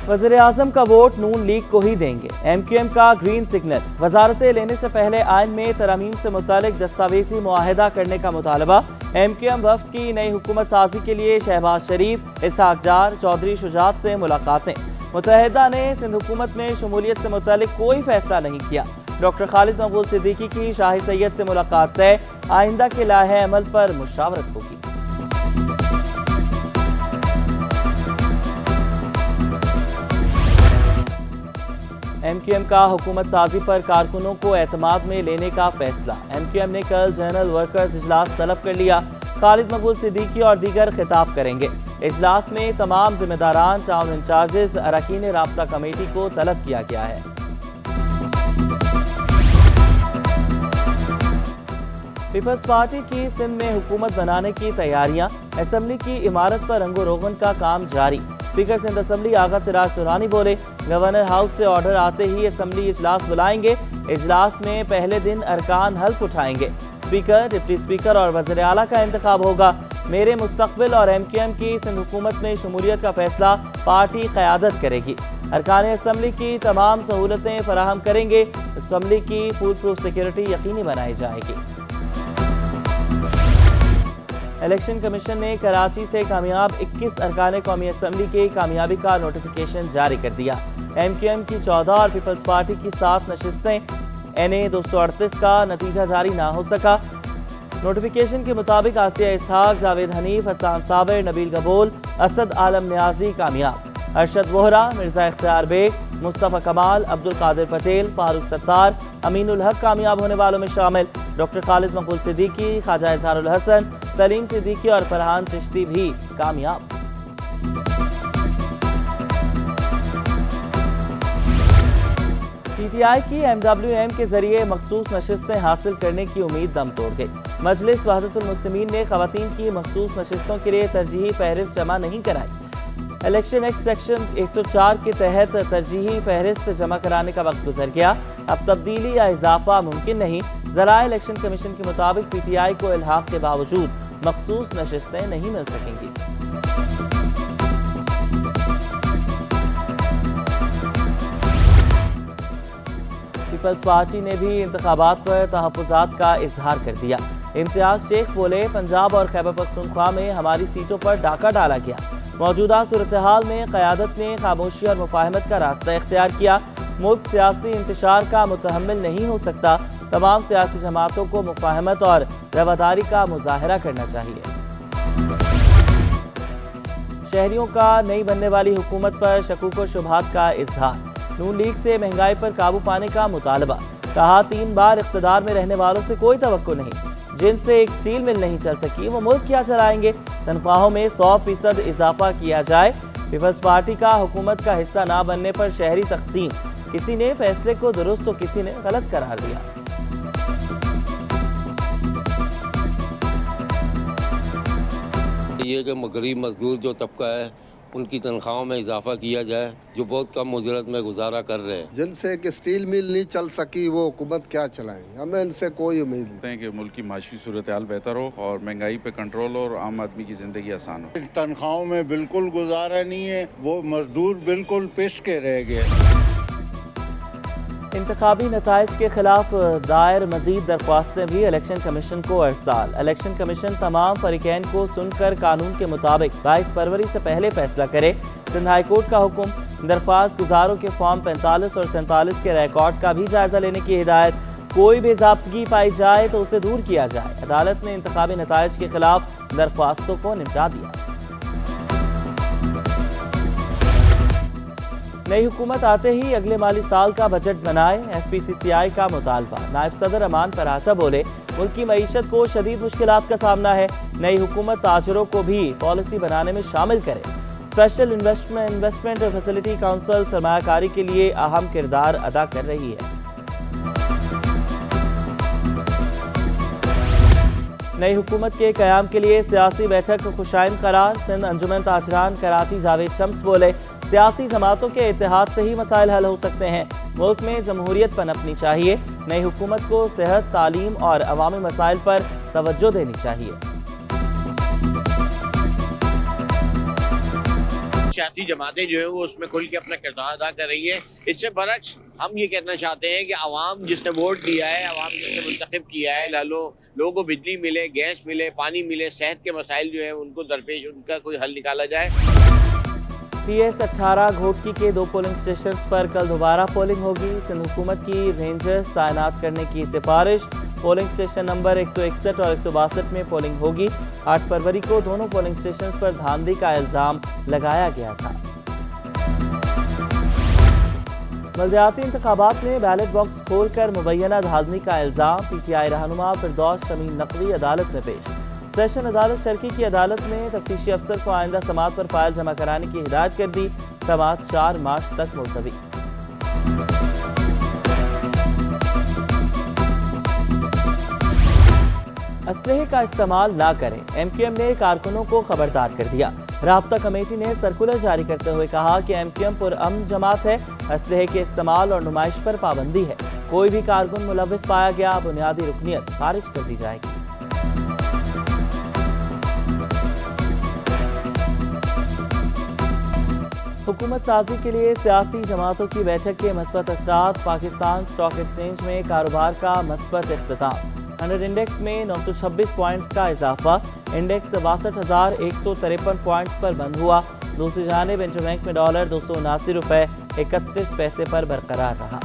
वज़ीर-ए-आज़म का वोट नून लीग को ही देंगे, MQM का ग्रीन सिग्नल। वजारतें लेने से पहले आइन में तरमीम से मुतालिक दस्तावेजी मुआहिदा करने का मुतालबा। MQM वफ़द की नई हुकूमत साजी के लिए शहबाज शरीफ, इसहाक डार, चौधरी शुजात से मुलाकातें। मुत्तहिदा ने सिंध हुकूमत में शमूलियत से मुतालिक कोई फैसला नहीं किया। डॉक्टर खालिद मकबूल सिद्दीकी की शाही सैयद से मुलाकात तय, आइंदा के लाहे अमल पर मुशावरत होगी। MQM का हुकूमत साजी पर कारकुनों को एतमाद में लेने का फैसला। MQM ने कल जनरल वर्कर्स इजलास तलब कर लिया। खालिद मकबूल सिद्दीकी और दीगर खिताब करेंगे। इजलास में तमाम जिम्मेदारान, टाउन इंचार्जेस, अरकान राब्ता कमेटी को तलब किया गया है। पीपल्स पार्टी की सिंध में हुकूमत बनाने की तैयारियां। असेंबली की इमारत पर रंगो रोगन का काम जारी। स्पीकर सिंध असेंबली आगा सिराज दुरानी बोले, गवर्नर हाउस से ऑर्डर आते ही असेंबली इजलास बुलाएंगे। इजलास में पहले दिन अरकान हल्फ उठाएंगे। स्पीकर, डिप्टी स्पीकर और वज़ीर आला का इंतखाब होगा। मेरे मुस्तकबिल और MQM की सिंध हुकूमत में शमूलियत का फैसला पार्टी क़यादत करेगी। अरकान असेंबली की तमाम सहूलतें फराहम करेंगे। असेंबली की फुल प्रूफ सिक्योरिटी यकीनी बनाई जाएगी। इलेक्शन कमीशन ने कराची से कामयाब 21 अरकान कौमी असेंबली की कामयाबी का नोटिफिकेशन जारी कर दिया। MQM की 14 और पीपल्स पार्टी की 7 नशिस्तें। NA 238 का नतीजा जारी ना हो सका। नोटिफिकेशन के मुताबिक आसिया इसहाक, जावेद हनीफ, हसन साबिर, नबील गबोल, असद आलम न्याजी कामयाब। अरशद वोहरा, मिर्जा इख्तियार बेग, मुस्तफ़ा कमाल, अब्दुल कादिर पटेल, फारूक सत्तार, अमीनुल हक कामयाब होने वालों में शामिल। डॉक्टर खालिद मकबूल सिद्दीकी, ख्वाजा इजहारुल हसन, सलीम सिद्दीकी और फरहान चिश्ती भी कामयाब। PTI की MWM के जरिए मखसूस नशिस्तें हासिल करने की उम्मीद दम तोड़ गई। मजलिस वहदतुल मुस्लिमीन ने खवातीन की मखसूस नशिस्तों के लिए तरजीही फहरिस्त जमा नहीं कराई। इलेक्शन एक्ट सेक्शन 104 के तहत तरजीही फहरिस्त जमा कराने का वक्त गुजर गया। अब तब्दीली या इजाफा मुमकिन नहीं। ज़राए इलेक्शन कमीशन के मुताबिक PTI को इल्हाक के बावजूद मखसूस नशिस्तें नहीं मिल सकेंगी। पीपल्स पार्टी ने भी इंतखाबात पर तहफ़्फ़ुज़ात का इजहार कर दिया। इम्तियाज शेख बोले, पंजाब और खैबर पख्तूनख्वा में हमारी सीटों पर डाका डाला गया। मौजूदा सूरत हाल में क़यादत ने खामोशी और मुफाहमत का रास्ता इख्तियार किया। मुल्क सियासी इंतशार का मुतहम्मिल नहीं हो सकता। तमाम सियासी जमातों को मुफाहमत और रवादारी का मुजाहरा करना चाहिए। शहरियों का नई बनने वाली हुकूमत पर शकूक व शुबहात का इजहार। नून लीग से महंगाई पर काबू पाने का मुतालबा। कहा, 3 बार इख्तिदार में रहने वालों से कोई तवक्को नहीं। जिनसे एक स्टील मिल नहीं चल सकी वो मुल्क क्या चलाएंगे। तनख्वाहों में 100% इजाफा किया जाए। पीपल्स पार्टी का हुकूमत का हिस्सा ना बनने पर शहरी तकसीम। किसी ने फैसले को दुरुस्त तो किसी ने गलत करार दिया। ये कि गरीब मजदूर जो तबका है उनकी तनख्वाहों में इजाफा किया जाए, जो बहुत कम मुजरत में गुजारा कर रहे हैं। जिनसे एक स्टील मिल नहीं चल सकी वो हुकूमत क्या चलाएंगे। हमें इनसे कोई उम्मीद नहीं है कि मुल्क की माशी सूरत हाल बेहतर हो और महंगाई पे कंट्रोल हो और आम आदमी की जिंदगी आसान हो। तनख्वाहों में बिल्कुल गुजारा नहीं है, वो मजदूर बिल्कुल पिस के रह गए। इंतखाबी नताइज के खिलाफ दायर मजीद दरख्वास्तें भी इलेक्शन कमीशन को अरसाल। इलेक्शन कमीशन तमाम फरीकैन को सुनकर कानून के मुताबिक 22 फरवरी से पहले फैसला करे। सिंध हाई कोर्ट का हुक्म। दरख्वास्त गुजारों के फॉर्म 45 और 47 के रिकॉर्ड का भी जायजा लेने की हिदायत। कोई बेज़ाब्तगी पाई जाए तो उसे दूर किया जाए। अदालत ने इंतखाबी नताइज के खिलाफ दरख्वास्तों को निपटा दिया। नई हुकूमत आते ही अगले माली साल का बजट बनाए, FPCCI का मुतालबा। नायब सदर अमान पराचा बोले, मुल्क की मईशत को शदीद मुश्किलात का सामना है। नई हुकूमत ताजरों को भी पॉलिसी बनाने में शामिल करे। स्पेशल इन्वेस्टमेंट फैसिलिटी काउंसिल सरमायाकारी के लिए अहम किरदार अदा कर रही है। नई हुकूमत के क़याम के लिए सियासी बैठक खुशाइन करार। सिंध अंजुमन ताजरान कराची जावेद शम्स बोले, सियासी जमातों के इत्तेहाद से ही मसाइल हल हो सकते हैं। मुल्क में जमहूरियत पनपनी चाहिए। नई हुकूमत को सेहत, तालीम और अवामी मसाइल पर तवज्जो देनी चाहिए। سیاسی جماعتیں جو ہیں وہ اس میں کھل کے اپنا کردار ادا کر رہی ہیں. اس سے برعکس ہم یہ کہنا چاہتے ہیں کہ عوام جس نے ووٹ دیا ہے, عوام جس نے منتخب کیا ہے, لوگوں کو بجلی ملے, گیس ملے, پانی ملے, صحت کے مسائل جو ہیں ان کو درپیش ان کا کوئی حل نکالا جائے. PS18 گھوٹکی کے 2 پولنگ اسٹیشنز پر کل دوبارہ پولنگ ہوگی. سندھ حکومت کی رینجرز تعینات کرنے کی سفارش. پولنگ اسٹیشن نمبر 161 اور 162 میں پولنگ ہوگی. 8 فروری کو دونوں پولنگ اسٹیشنز پر دھاندلی کا الزام لگایا گیا تھا. بلدیاتی انتخابات میں بیلٹ باکس کھول کر مبینہ دھاندلی کا الزام. PTI رہنما فردوس شمیم نقوی عدالت میں پیش. سیشن عدالت شرقی کی عدالت میں تفتیشی افسر کو آئندہ سماعت پر فائل جمع کرانے کی ہدایت کر دی. سماعت 4 مارچ تک ملتوی. اسلحے کا استعمال نہ کریں, MQM نے کارکنوں کو خبردار کر دیا. رابطہ کمیٹی نے سرکولر جاری کرتے ہوئے کہا کہ MQM پرامن جماعت ہے. اسلحے کے استعمال اور نمائش پر پابندی ہے. کوئی بھی کارکن ملوث پایا گیا بنیادی رکنیت خارج کر دی جائے گی. حکومت سازی کے لیے سیاسی جماعتوں کی بیٹھک کے مثبت اثرات. پاکستان اسٹاک ایکسچینج میں کاروبار کا مثبت اختتام. 100 انڈیکس میں 926 پوائنٹس کا اضافہ. انڈیکس 62,153 پوائنٹس پر بند ہوا. دوسری جانب انٹر بینک میں ڈالر 279 روپے 31 پیسے پر برقرار رہا.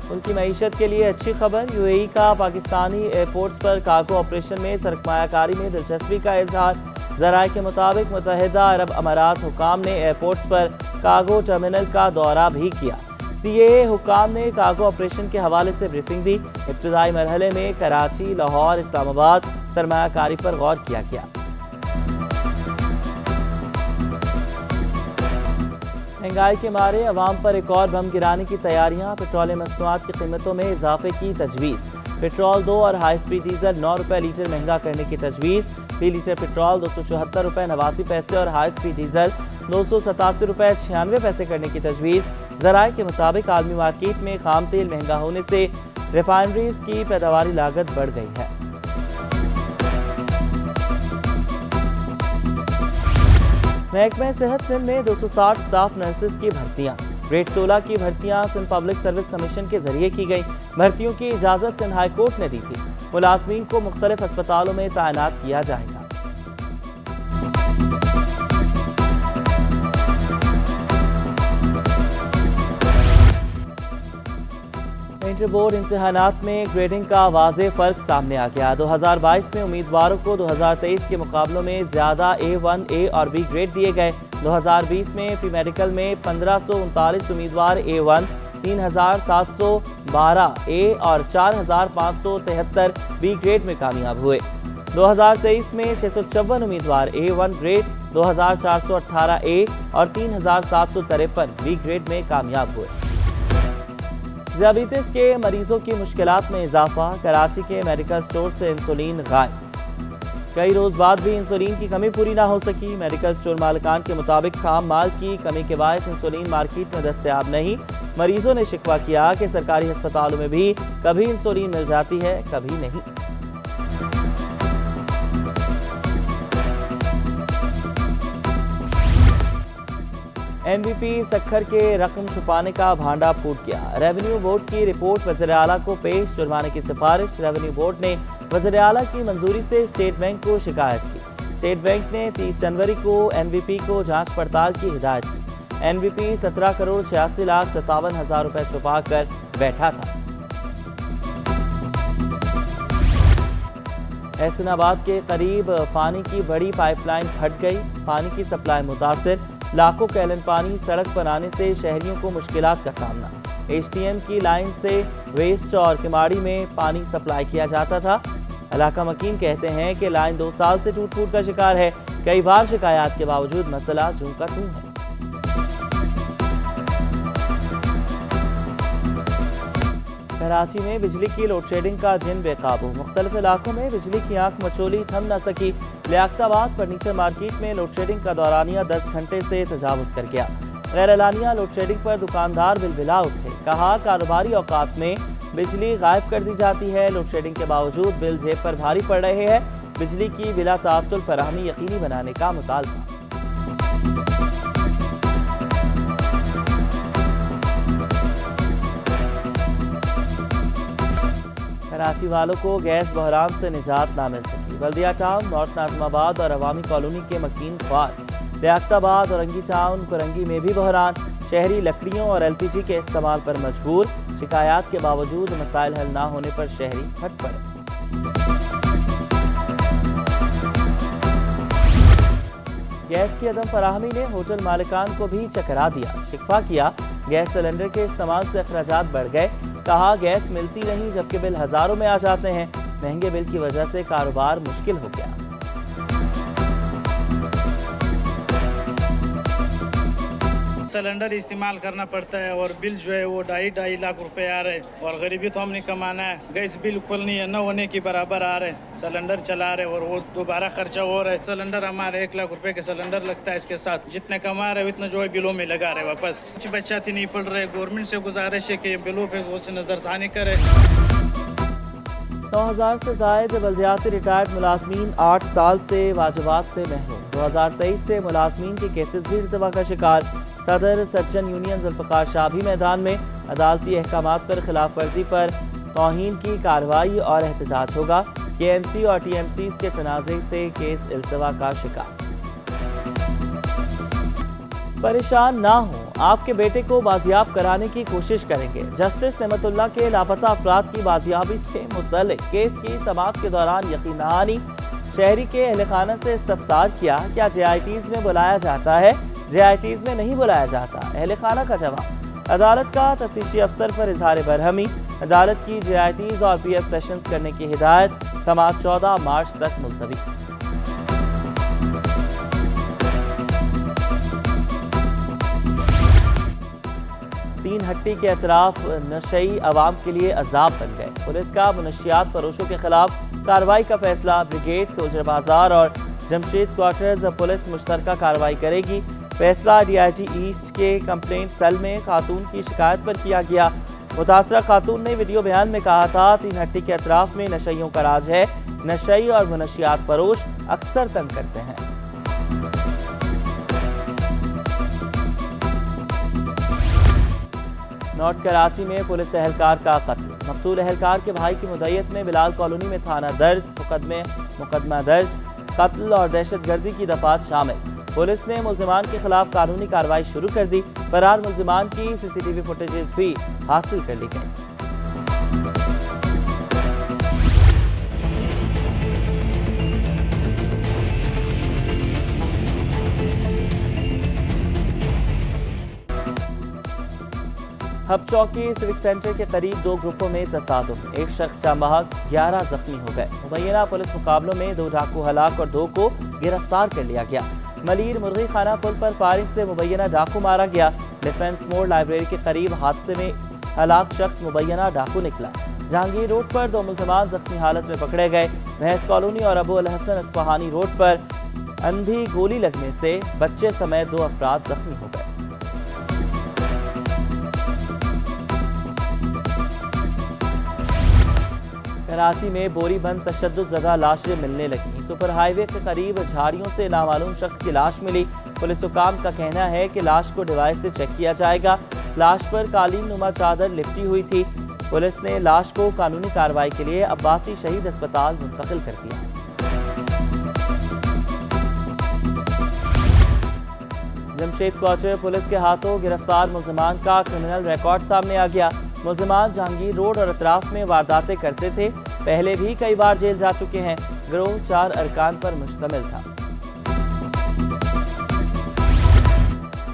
ملکی معیشت کے لیے اچھی خبر. UAE کا پاکستانی ایئرپورٹس پر کارگو آپریشن میں سرمایہ کاری میں دلچسپی کا اظہار. ذرائع کے مطابق متحدہ عرب امارات حکام نے ایئرپورٹس پر کارگو ٹرمینل کا دورہ بھی کیا. CAA حکام نے کارگو آپریشن کے حوالے سے بریفنگ دی. ابتدائی مرحلے میں کراچی, لاہور, اسلام آباد سرمایہ کاری پر غور کیا گیا. مہنگائی کے مارے عوام پر ایک اور بم گرانے کی تیاریاں. پیٹرولیم مصنوعات کی قیمتوں میں اضافے کی تجویز. پیٹرول 2 اور ہائی اسپیڈ ڈیزل 9 روپے لیٹر مہنگا کرنے کی تجویز. فی لیٹر پیٹرول 274 روپے 89 پیسے اور ہائی اسپیڈ ڈیزل 287 روپے 96 پیسے کرنے کی تجویز. ذرائع کے مطابق عالمی مارکیٹ میں خام تیل مہنگا ہونے سے ریفائنریز کی پیداواری لاگت بڑھ گئی ہے. محکمہ صحت سندھ میں 260 اسٹاف نرسز کی بھرتیاں. گریڈ 16 کی بھرتیاں سندھ پبلک سروس کمیشن کے ذریعے کی گئیں. بھرتیوں کی اجازت سندھ ہائی کورٹ نے دی تھی. ملازمین کو مختلف اسپتالوں میں تعینات کیا جائے گا. انٹر بورڈ امتحانات میں گریڈنگ کا واضح فرق سامنے آ گیا. 2022 میں امیدواروں کو 2023 کے مقابلوں میں زیادہ A1, A اور B گریڈ دیے گئے. 2020 میں پری میڈیکل میں 1539 امیدوار A1, 3712 A اور 4573 B گریڈ میں کامیاب ہوئے. 2023 میں 654 امیدوار A1 گریڈ, 2418 A اور 3753 B گریڈ میں کامیاب ہوئے. ذیابیطس کے مریضوں کی مشکلات میں اضافہ. کراچی کے میڈیکل سٹور سے انسولین غائب. کئی روز بعد بھی انسولین کی کمی پوری نہ ہو سکی. میڈیکل سٹور مالکان کے مطابق خام مال کی کمی کے باعث انسولین مارکیٹ میں دستیاب نہیں. مریضوں نے شکوہ کیا کہ سرکاری ہسپتالوں میں بھی کبھی انسولین مل جاتی ہے, کبھی نہیں. NVP سکھر کے رقم چھپانے کا بھانڈا پھوٹ گیا. ریونیو بورڈ کی رپورٹ وزیر اعلیٰ کو پیش. جرمانے کی سفارش. ریونیو بورڈ نے وزیر اعلیٰ کی منظوری سے اسٹیٹ بینک کو شکایت کی. اسٹیٹ بینک نے 30 جنوری کو NVP کو جانچ پڑتال کی ہدایت کی. NVP 17,86,57,000 روپے چھپا کر بیٹھا تھا. احسن آباد کے قریب پانی کی بڑی پائپ لائن پھٹ گئی. پانی کی سپلائی متاثر. لاکھوں گیلن پانی سڑک پر آنے سے شہریوں کو مشکلات کا سامنا. HTM کی لائن سے ویسٹ اور کماڑی میں پانی سپلائی کیا جاتا تھا. علاقہ مکین کہتے ہیں کہ لائن 2 سال سے ٹوٹ پھوٹ کا شکار ہے. کئی بار شکایات کے باوجود مسئلہ جوں کا توں ہے. کراچی میں بجلی کی لوڈ شیڈنگ کا جن بے قابو. مختلف علاقوں میں بجلی کی آنکھ مچولی تھم نہ سکی. لیاقت آباد فرنیچر مارکیٹ میں لوڈ شیڈنگ کا دورانیہ 10 گھنٹے سے تجاوز کر گیا. غیر اعلانیہ لوڈ شیڈنگ پر دکاندار بلبلا اٹھے. کہا کاروباری اوقات میں बिजली गायब कर दी जाती है। लोड शेडिंग के बावजूद बिल जेब पर भारी पड़ रहे हैं। बिजली की बिला ताअत्तुल फराहमी यकीनी बनाने का मुतालबा। कराची वालों को गैस बहरान से निजात ना मिल सकी। बल्दिया टाउन, नॉर्थ नाज़िमाबाद और अवामी कॉलोनी के मकीन ख्वार, लियाकताबाद और रंगी टाउन, कुरंगी में भी बहरान। शहरी लकड़ियों और LPG के इस्तेमाल पर मजबूर। शिकायत के बावजूद मसाइल हल ना होने पर शहरी फट पड़े। गैस की अदम फराहमी ने होटल मालिकान को भी चकरा दिया। शिकवा किया, गैस सिलेंडर के इस्तेमाल से अखराजात बढ़ गए। कहा, गैस मिलती नहीं जबकि बिल हजारों में आ जाते हैं। महंगे बिल की वजह से कारोबार मुश्किल हो गया। सिलेंडर इस्तेमाल करना पड़ता है और बिल जो है वो 2.5 लाख रुपए आ रहे हैं और गरीबी तो हमने कमाना है। गैस बिल्कुल नहीं है, न होने के बराबर आ रहे हैं। सिलेंडर चला रहे और वो दोबारा खर्चा हो रहा है। सिलेंडर हमारे 1 लाख रुपए के सिलेंडर लगता है, इसके साथ जितने कमा रहे उतना जो है बिलों में लगा रहे वापस। कुछ बचाती नहीं पड़ रहे। गवर्नमेंट से गुजारिश है कि बिलों पे नजरसानी करे। 9000 से जायद बल्दियाती रिटायर्ड मुलाजमीन 8 साल से वाजिबात से महरूम। 2023 से मुलाजमीन के केसेस भी इल्तवा का शिकार। सदर सर्जन यूनियन जुल्फकार शाह भी मैदान में। अदालती अहकामात पर खिलाफ वर्जी पर तौहीन की कार्रवाई और एहतजाज होगा। KMC और TMC के तनाज़े से केस इल्तवा का शिकार। परेशान ना हो, आपके बेटे को बाजियाब कराने की कोशिश करेंगे। जस्टिस नेमतुल्लाह के लापता अफराद की बाजियाबी से मुतल्लिक केस की समाअत के दौरान यकीन दहानी। शहरी के अहल खाना से इस्तफसार किया, क्या JITs में बुलाया जाता है? JITs में नहीं बुलाया जाता। अहल खाना का जवाब। अदालत का तफ्तीशी अफसर पर इजहार बरहमी। अदालत की JITs और PF सेशंस करने की हिदायत। समाअत 14 मार्च तक मुलतवी। तीन हट्टी के अतराफ नशई अवाम के लिए अजाब बन गए। पुलिस का मुनशियात फरोशों के खिलाफ कार्रवाई का फैसला। ब्रिगेड, सोल्जर बाजार और जमशेद क्वार्टर्स पुलिस मुश्तरका कार्रवाई करेगी। फैसला DIG ईस्ट के कंप्लेंट सेल में खातून की शिकायत पर किया गया। मुतासरा खातून ने वीडियो बयान में कहा था, तीन हट्टी के अतराफ में नशइयों का राज है। नशई और मुनशियात फरोश अक्सर तंग करते हैं। नॉर्थ कराची में पुलिस एहलकार का कत्ल। मकतूल एहलकार के भाई की मुद्दत में बिलाल कॉलोनी में थाना दर्ज। मुकदमा दर्ज। कत्ल और दहशतगर्दी की दफात शामिल। पुलिस ने मुल्जिमान के खिलाफ कानूनी कार्रवाई शुरू कर दी। फरार मुल्जिमान की CCTV फुटेजेस भी हासिल कर ली गई। हब चौकी सिविक सेंटर के करीब 2 ग्रुपों में तसादुम। एक शख्स जाम बहक, 11 जख्मी हो गए। मुबैना पुलिस मुकाबलों में 2 डाकू हलाक और 2 को गिरफ्तार कर लिया गया। मलीर मुर्गी खाना पुल पर फायरिंग से मुबैना डाकू मारा गया। डिफेंस मोड़ लाइब्रेरी के करीब हादसे में हलाक शख्स मुबैना डाकू निकला। जहांगीर रोड पर 2 मुल्जिमान जख्मी हालत में पकड़े गए। भैंस कॉलोनी और अबू अल हसन अस्फहानी रोड पर अंधी गोली लगने से बच्चे समेत 2 अफराद जख्मी हो गए। कराची में बोरी बंद तशद्दुद ज़दा लाशें मिलने लगी। सुपर हाईवे के करीब झाड़ियों से नामालूम शख्स की लाश मिली। पुलिस हुकाम का कहना है कि लाश को डिवाइस से चेक किया जाएगा। लाश पर कालीन नुमा चादर लिपटी हुई थी। पुलिस ने लाश को कानूनी कार्रवाई के लिए अब्बासी शहीद अस्पताल मुंतकिल कर दिया। जमशेद क्वार्टर पुलिस के हाथों गिरफ्तार मुल्जिमान का क्रिमिनल रिकॉर्ड सामने आ गया। मुल्जिमान जहांगीर रोड और अतराफ में वारदातें करते थे। पहले भी कई बार जेल जा चुके हैं। गिरोह 4 अरकान पर मुश्तमिल था।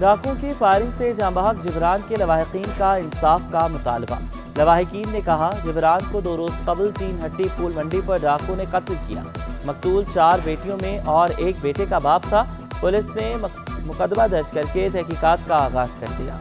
डाकुओं की फायरिंग से जांबहक जिब्रान के लवाहिकीन का इंसाफ का मुतालबा। लवाहिकीन ने कहा, जिब्रान को 2 रोज कबल 3 हट्टी फूल मंडी पर डाकुओं ने कत्ल किया। मकतूल 4 बेटियों में और 1 बेटे का बाप था। पुलिस ने मुकदमा दर्ज करके तहकीकात का आगाज कर दिया।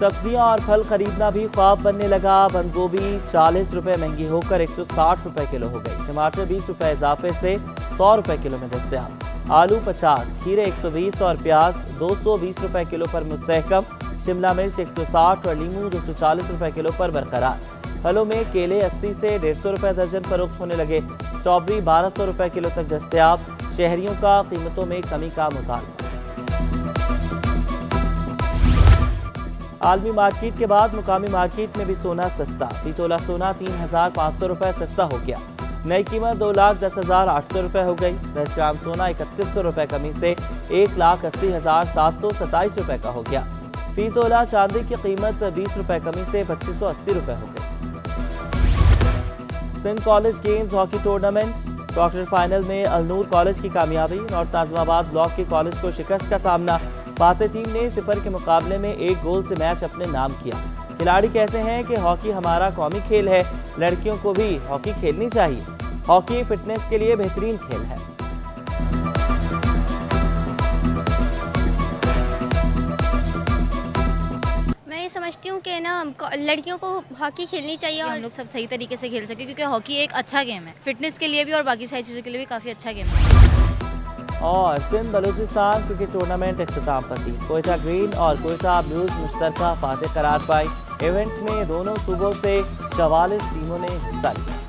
सब्जियां और फल खरीदना भी ख्वाब बनने लगा। बंद गोभी 40 रुपए महंगी होकर 160 रुपए किलो हो गई। टमाटर 20 रुपए इजाफे से 100 रुपए किलो में दस्तयाब। आलू 50, खीरे 120 और प्याज 220 रुपए किलो पर मुस्तहकम। शिमला मिर्च 160 और लीमू 240 रुपए किलो पर बरकरार। फलों में केले 80 से 150 रुपए दर्जन फरोख्त होने लगे। स्ट्रॉबेरी 1200 रुपए किलो तक दस्तयाब। शहरियों का कीमतों में कमी का मुतालबा। आलमी मार्केट के बाद मुकामी मार्केट में भी सोना सस्ता। फी तोला सोना 3500 रुपए सस्ता हो गया। नई कीमत 2,10,800 रुपए हो गई। 10 ग्राम सोना 3100 रुपए कमी से 1,80,727 रुपए का हो गया। फी तोला चांदी की कीमत 20 रुपए कमी से 2580 रुपए हो गई। Sindh college games hockey tournament quarter final में अलनूर कॉलेज की कामयाबी। नॉर्थ नाज़िमाबाद ब्लॉक के कॉलेज को शिकस्त का सामना। फातेह टीम ने 0 के मुकाबले में 1 गोल से मैच अपने नाम किया। खिलाड़ी कहते हैं कि हॉकी हमारा कौमी खेल है, लड़कियों को भी हॉकी खेलनी चाहिए। हॉकी फिटनेस के लिए बेहतरीन खेल है। मैं ये समझती हूँ कि ना लड़कियों को हॉकी खेलनी चाहिए हम और लोग सब सही तरीके से खेल सके, क्योंकि हॉकी एक अच्छा गेम है, फिटनेस के लिए भी और बाकी सारी चीज़ों के लिए भी काफ़ी अच्छा गेम है। और सिंध बलूचिस्तान क्रिकेट टूर्नामेंट इख्तिताम पसीर। कोयटा ग्रीन और कोयटा ब्लूज मुश्तरका फातेह करार पाई। इवेंट में दोनों सूबों से 44 टीमों ने हिस्सा लिया।